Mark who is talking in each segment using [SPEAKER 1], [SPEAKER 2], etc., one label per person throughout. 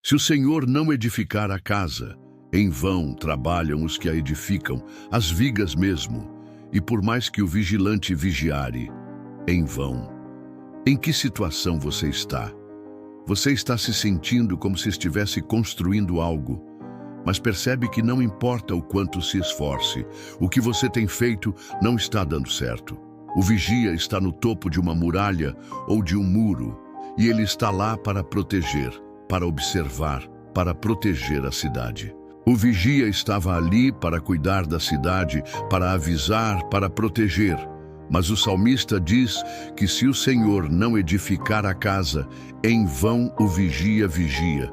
[SPEAKER 1] Se o Senhor não edificar a casa, em vão trabalham os que a edificam, as vigas mesmo, e por mais que o vigilante vigiare, em vão. Em que situação você está? Você está se sentindo como se estivesse construindo algo, mas percebe que não importa o quanto se esforce, o que você tem feito não está dando certo. O vigia está no topo de uma muralha ou de um muro, e ele está lá para proteger, para observar, para proteger a cidade. O vigia estava ali para cuidar da cidade, para avisar, para proteger. Mas o salmista diz que se o Senhor não edificar a casa, em vão o vigia vigia.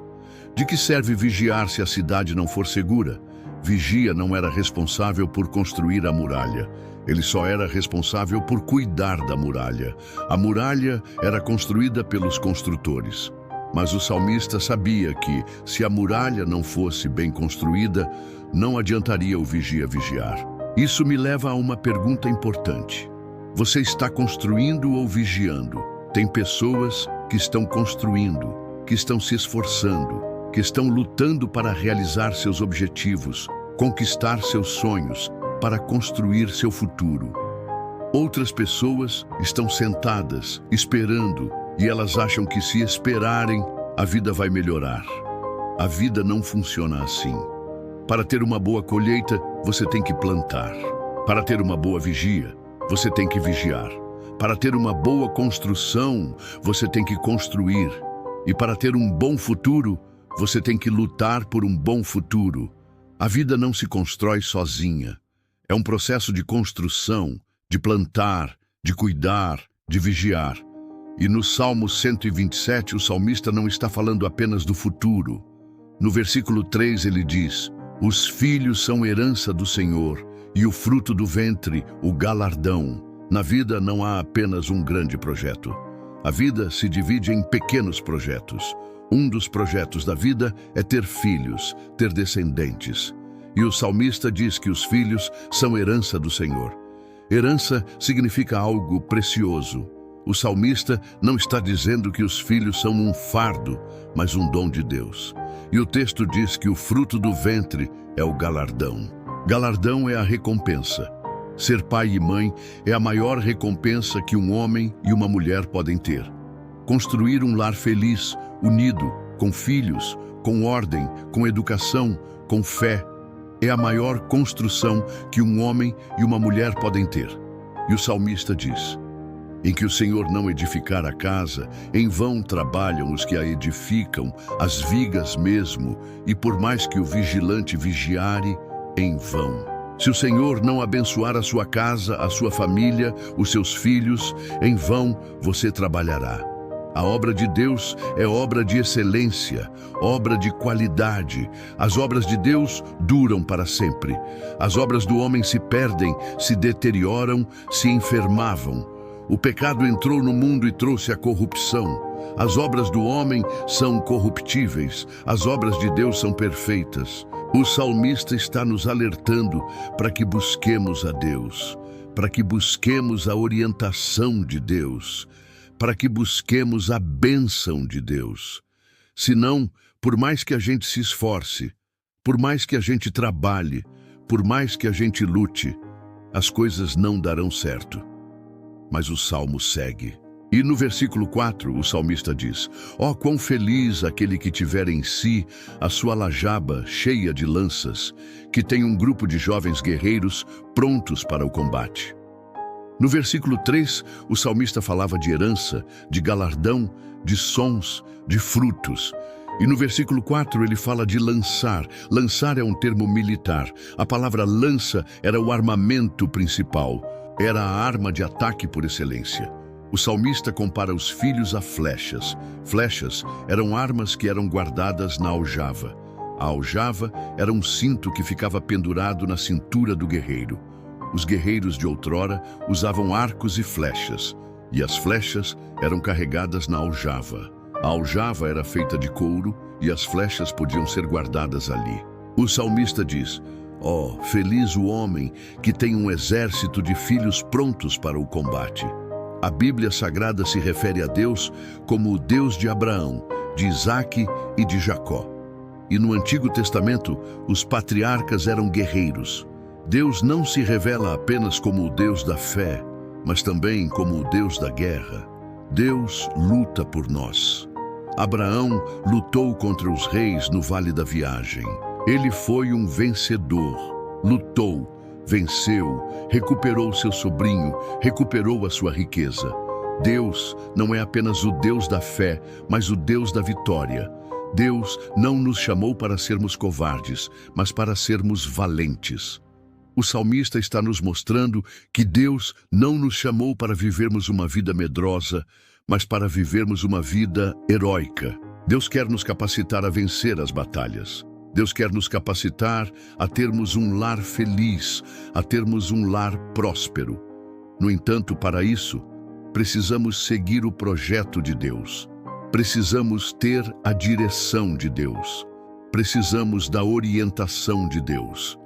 [SPEAKER 1] De que serve vigiar se a cidade não for segura? Vigia não era responsável por construir a muralha. Ele só era responsável por cuidar da muralha. A muralha era construída pelos construtores. Mas o salmista sabia que, se a muralha não fosse bem construída, não adiantaria o vigia vigiar. Isso me leva a uma pergunta importante. Você está construindo ou vigiando? Tem pessoas que estão construindo, que estão se esforçando, que estão lutando para realizar seus objetivos, conquistar seus sonhos, para construir seu futuro. Outras pessoas estão sentadas, esperando, e elas acham que se esperarem, a vida vai melhorar. A vida não funciona assim. Para ter uma boa colheita, você tem que plantar. Para ter uma boa vigia, você tem que vigiar. Para ter uma boa construção, você tem que construir. E para ter um bom futuro, você tem que lutar por um bom futuro. A vida não se constrói sozinha. É um processo de construção, de plantar, de cuidar, de vigiar. E no Salmo 127, o salmista não está falando apenas do futuro. No versículo 3 ele diz: os filhos são herança do Senhor, e o fruto do ventre, o galardão. Na vida não há apenas um grande projeto. A vida se divide em pequenos projetos. Um dos projetos da vida é ter filhos, ter descendentes. E o salmista diz que os filhos são herança do Senhor. Herança significa algo precioso. O salmista não está dizendo que os filhos são um fardo, mas um dom de Deus. E o texto diz que o fruto do ventre é o galardão. Galardão é a recompensa. Ser pai e mãe é a maior recompensa que um homem e uma mulher podem ter. Construir um lar feliz, unido, com filhos, com ordem, com educação, com fé, é a maior construção que um homem e uma mulher podem ter. E o salmista diz: em que o Senhor não edificar a casa, em vão trabalham os que a edificam, as vigas mesmo, e por mais que o vigilante vigiare, em vão. Se o Senhor não abençoar a sua casa, a sua família, os seus filhos, em vão você trabalhará. A obra de Deus é obra de excelência, obra de qualidade. As obras de Deus duram para sempre. As obras do homem se perdem, se deterioram, se enfermavam. O pecado entrou no mundo e trouxe a corrupção. As obras do homem são corruptíveis, as obras de Deus são perfeitas. O salmista está nos alertando para que busquemos a Deus, para que busquemos a orientação de Deus, para que busquemos a bênção de Deus. Senão, por mais que a gente se esforce, por mais que a gente trabalhe, por mais que a gente lute, as coisas não darão certo. Mas o salmo segue. E no versículo 4, o salmista diz: ó, quão feliz aquele que tiver em si a sua lajaba cheia de lanças, que tem um grupo de jovens guerreiros prontos para o combate. No versículo 3, o salmista falava de herança, de galardão, de sons, de frutos. E no versículo 4 ele fala de lançar. Lançar é um termo militar. A palavra lança era o armamento principal. Era a arma de ataque por excelência. O salmista compara os filhos a flechas. Flechas eram armas que eram guardadas na aljava. A aljava era um cinto que ficava pendurado na cintura do guerreiro. Os guerreiros de outrora usavam arcos e flechas, e as flechas eram carregadas na aljava. A aljava era feita de couro e as flechas podiam ser guardadas ali. O salmista diz: ó, feliz o homem que tem um exército de filhos prontos para o combate. A Bíblia Sagrada se refere a Deus como o Deus de Abraão, de Isaque e de Jacó. E no Antigo Testamento, os patriarcas eram guerreiros. Deus não se revela apenas como o Deus da fé, mas também como o Deus da guerra. Deus luta por nós. Abraão lutou contra os reis no Vale da Viagem. Ele foi um vencedor. Lutou, venceu, recuperou seu sobrinho, recuperou a sua riqueza. Deus não é apenas o Deus da fé, mas o Deus da vitória. Deus não nos chamou para sermos covardes, mas para sermos valentes. O salmista está nos mostrando que Deus não nos chamou para vivermos uma vida medrosa, mas para vivermos uma vida heróica. Deus quer nos capacitar a vencer as batalhas. Deus quer nos capacitar a termos um lar feliz, a termos um lar próspero. No entanto, para isso, precisamos seguir o projeto de Deus. Precisamos ter a direção de Deus. Precisamos da orientação de Deus.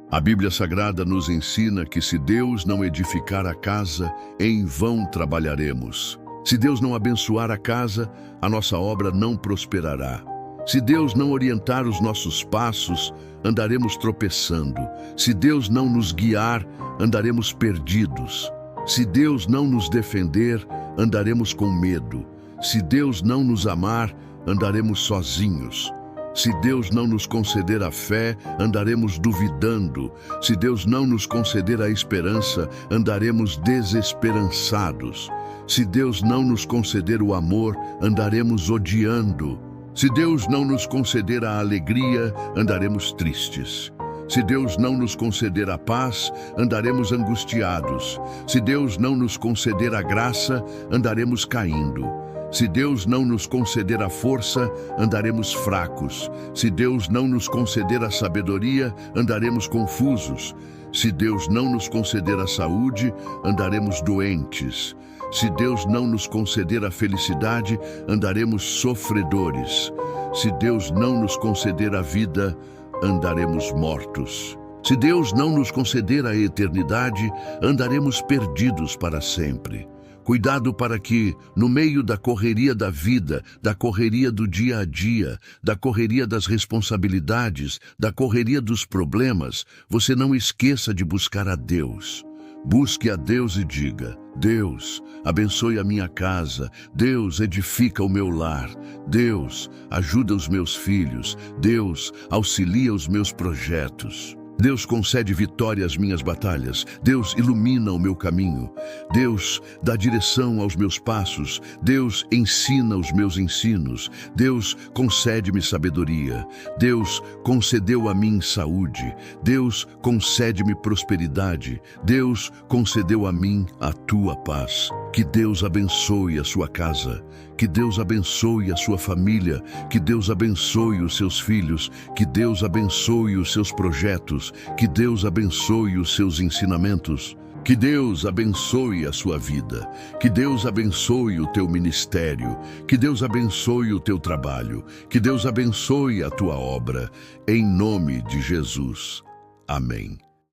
[SPEAKER 1] A Bíblia Sagrada nos ensina que se Deus não edificar a casa, em vão trabalharemos. Se Deus não abençoar a casa, a nossa obra não prosperará. Se Deus não orientar os nossos passos, andaremos tropeçando. Se Deus não nos guiar, andaremos perdidos. Se Deus não nos defender, andaremos com medo. Se Deus não nos amar, andaremos sozinhos. Se Deus não nos conceder a fé, andaremos duvidando. Se Deus não nos conceder a esperança, andaremos desesperançados. Se Deus não nos conceder o amor, andaremos odiando. Se Deus não nos conceder a alegria, andaremos tristes. Se Deus não nos conceder a paz, andaremos angustiados. Se Deus não nos conceder a graça, andaremos caindo. Se Deus não nos conceder a força, andaremos fracos. Se Deus não nos conceder a sabedoria, andaremos confusos. Se Deus não nos conceder a saúde, andaremos doentes. Se Deus não nos conceder a felicidade, andaremos sofredores. Se Deus não nos conceder a vida, andaremos mortos. Se Deus não nos conceder a eternidade, andaremos perdidos para sempre. Cuidado para que, no meio da correria da vida, da correria do dia a dia, da correria das responsabilidades, da correria dos problemas, você não esqueça de buscar a Deus. Busque a Deus e diga: Deus, abençoe a minha casa. Deus, edifica o meu lar. Deus, ajuda os meus filhos. Deus, auxilia os meus projetos. Deus concede vitória às minhas batalhas. Deus ilumina o meu caminho. Deus dá direção aos meus passos. Deus ensina os meus ensinos. Deus concede-me sabedoria. Deus concedeu a mim saúde. Deus concede-me prosperidade. Deus concedeu a mim a tua paz. Que Deus abençoe a sua casa. Que Deus abençoe a sua família. Que Deus abençoe os seus filhos. Que Deus abençoe os seus projetos. Que Deus abençoe os seus ensinamentos. Que Deus abençoe a sua vida. Que Deus abençoe o teu ministério. Que Deus abençoe o teu trabalho. Que Deus abençoe a tua obra. Em nome de Jesus. Amém.